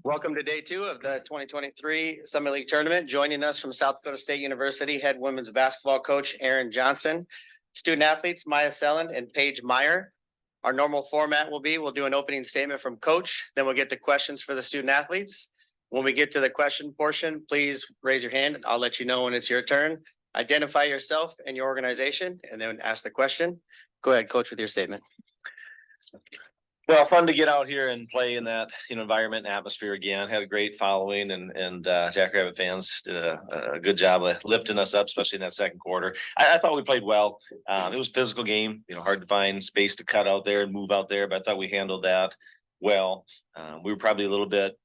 Welcome to day 2 of the 2023 Summit League Tournament. Joining us from South Dakota State University, head women's basketball coach Aaron Johnson, student athletes Maya Selland and Paige Meyer. Our normal format will be, we'll do an opening statement from coach, then we'll get to questions for the student athletes. When we get to the question portion, please raise your hand. I'll let you know when it's your turn. Identify yourself and your organization, and then ask the question. Go ahead, coach, with your statement. Well, fun to get out here and play in that environment and atmosphere again. Had a great following, and Jackrabbit fans did a good job of lifting us up, especially in that second quarter. I thought we played well. It was a physical game, hard to find space to cut out there and move out there, but I thought we handled that well. We were probably a little bit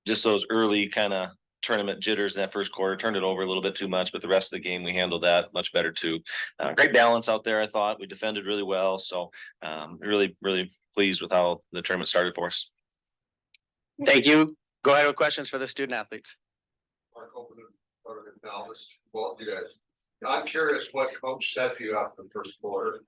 just those early kind of tournament jitters in that first quarter, turned it over a little bit too much, but the rest of the game we handled that much better too. Great balance out there. I thought we defended really well. So really pleased with how the tournament started for us. Thank you. Go ahead with questions for the student athletes. Mark, now this is both you guys. I'm curious what coach said to you after the first quarter.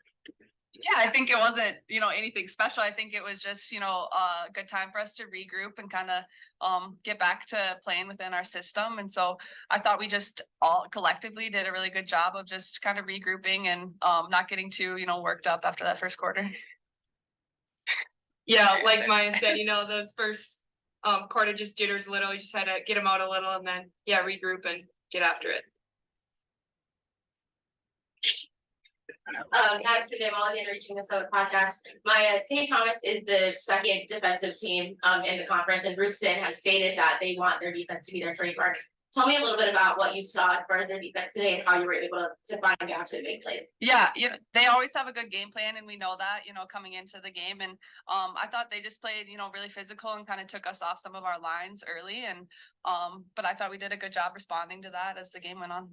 Yeah, I think it wasn't, anything special. I think it was just, a good time for us to regroup and kind of get back to playing within our system. And so I thought we just all collectively did a really good job of just kind of regrouping and not getting too, worked up after that first quarter. Yeah, like Maya said, those first quarter just jitters a little. You just had to get them out a little and then, regroup and get after it. Thanks again, all again reaching this podcast. My St. Thomas is the second defensive team in the conference, and Bruceton has stated that they want their defense to be their trademark. Tell me a little bit about what you saw as far as their defense today and how you were able to find gaps and make plays. Yeah, they always have a good game plan, and we know that, coming into the game. And I thought they just played, really physical and kind of took us off some of our lines early. And but I thought we did a good job responding to that as the game went on.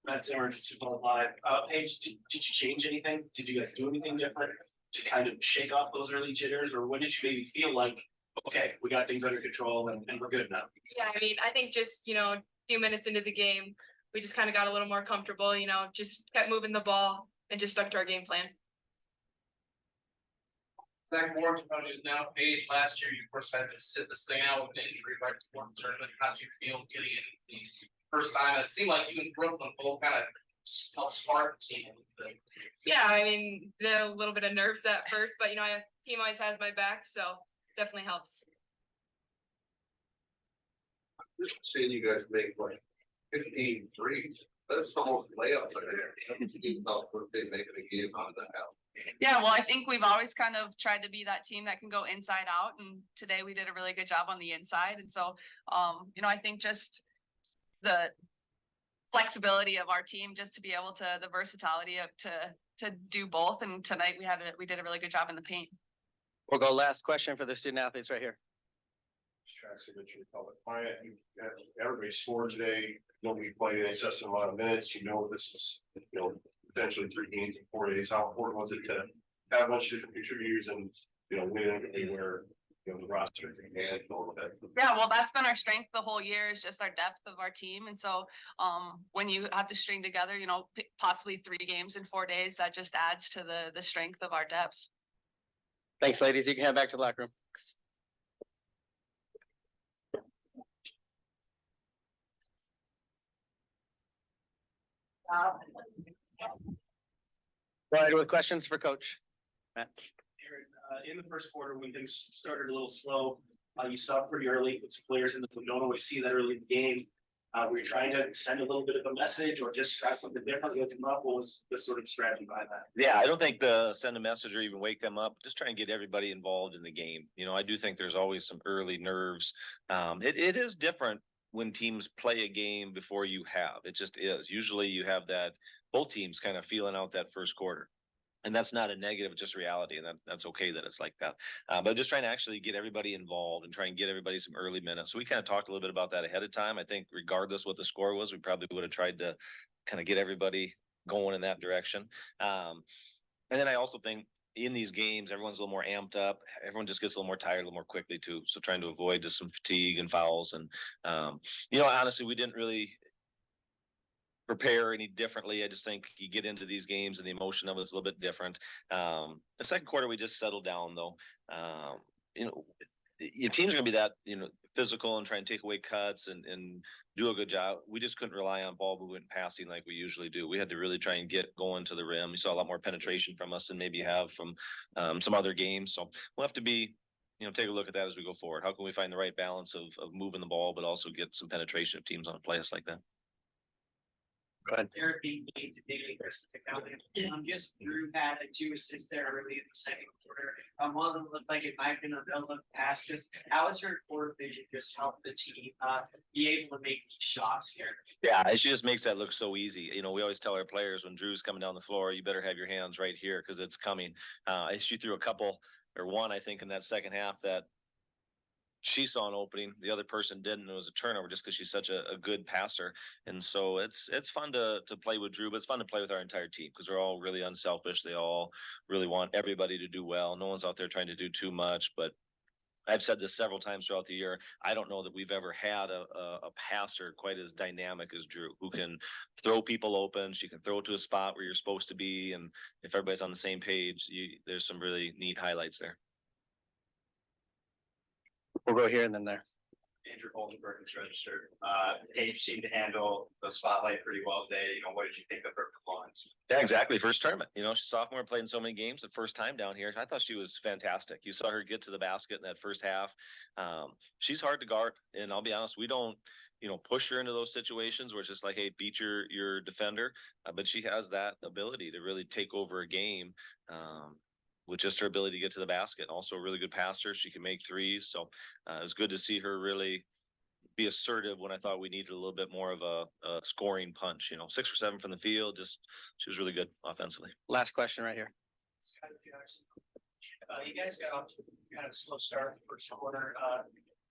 That's Emergency Ball Live. Paige, did you change anything? Did you guys do anything different to kind of shake off those early jitters, or when did you maybe feel like, okay, we got things under control and we're good now? Yeah, I think just, a few minutes into the game, we just kind of got a little more comfortable, just kept moving the ball and just stuck to our game plan. Zach Moore is now Paige. Last year, you of course had to sit this thing out with an injury right before the tournament. How do you feel getting in the first time? It seemed like you and Brooklyn both kind of helped spark the team. Yeah, a little bit of nerves at first, but team always has my back, so definitely helps. Seeing you guys make like 15 threes, that's almost layups right there. They making a game out of that. Yeah, well, I think we've always kind of tried to be that team that can go inside out, and today we did a really good job on the inside. And so, I think just the flexibility of our team, just to be able to, the versatility of to do both. And tonight we did a really good job in the paint. We'll go last question for the student athletes right here. Everybody scored today. Nobody played an excessive amount of minutes. This is potentially 3 games in 4 days. How important was it to have a bunch of different contributors and win everything where the roster can manage all of that? Yeah, well, that's been our strength the whole year, is just our depth of our team. And so when you have to string together, possibly 3 games in 4 days, that just adds to the strength of our depth. Thanks, ladies. You can head back to the locker room. Go ahead with questions for Coach Matt. Aaron, in the first quarter, when things started a little slow, you saw pretty early with some players in the don't always see that early in the game. Were you trying to send a little bit of a message or just try something different? What was the sort of strategy behind that? Yeah, I don't think the send a message or even wake them up. Just try and get everybody involved in the game. I do think there's always some early nerves. It is different when teams play a game before you have. It just is. Usually you have that both teams kind of feeling out that first quarter. And that's not a negative, it's just reality. And that's okay that it's like that. But just trying to actually get everybody involved and try and get everybody some early minutes. So we kind of talked a little bit about that ahead of time. I think regardless what the score was, we probably would have tried to kind of get everybody going in that direction. And then I also think in these games, everyone's a little more amped up. Everyone just gets a little more tired a little more quickly too. So trying to avoid just some fatigue and fouls. And, honestly, we didn't really prepare any differently. I just think you get into these games and the emotion of it's a little bit different. The second quarter, we just settled down though. you know, your team's gonna be that, physical and try and take away cuts and do a good job. We just couldn't rely on ball movement passing like we usually do. We had to really try and get going to the rim. You saw a lot more penetration from us than maybe you have from some other games. So we'll have to be, take a look at that as we go forward. How can we find the right balance of moving the ball, but also get some penetration of teams on a play us like that? Go ahead. Eric being daily versus just Drew had 2 assists there early in the second quarter. One of them looked like it might have been a relevant pass. Just how is her core vision just help the team be able to make these shots here? Yeah, she just makes that look so easy. We always tell our players when Drew's coming down the floor, you better have your hands right here because it's coming. She threw a couple or one, I think, in that second half that she saw an opening, the other person didn't. It was a turnover just because she's such a good passer. And so it's fun to play with Drew, but it's fun to play with our entire team because they're all really unselfish. They all really want everybody to do well. No one's out there trying to do too much, but I've said this several times throughout the year. I don't know that we've ever had a passer quite as dynamic as Drew, who can throw people open. She can throw it to a spot where you're supposed to be. And if everybody's on the same page, there's some really neat highlights there. We'll go here and then there. Andrew Oldenburg is registered. Paige seemed to handle the spotlight pretty well today. What did you think of her performance? Yeah, exactly. First tournament. She's sophomore, played in so many games. The first time down here, I thought she was fantastic. You saw her get to the basket in that first half. She's hard to guard, and I'll be honest, we don't, push her into those situations where it's just like, hey, beat your defender. But she has that ability to really take over a game. With just her ability to get to the basket. Also a really good passer. She can make threes. So it's good to see her really be assertive when I thought we needed a little bit more of a scoring punch. 6 or 7 from the field. She was really good offensively. Last question right here. You guys got off to kind of a slow start in the first quarter.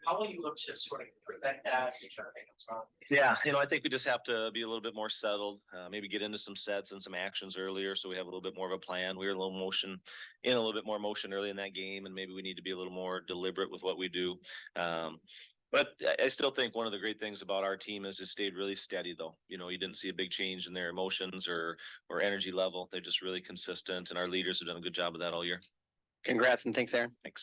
How will you look to sort of prevent that as you try to make them strong? Yeah, I think we just have to be a little bit more settled, maybe get into some sets and some actions earlier so we have a little bit more of a plan. We were a little bit more motion early in that game, and maybe we need to be a little more deliberate with what we do. But I still think one of the great things about our team is it stayed really steady, though. You didn't see a big change in their emotions or energy level. They're just really consistent, and our leaders have done a good job of that all year. Congrats and thanks, Aaron. Thanks.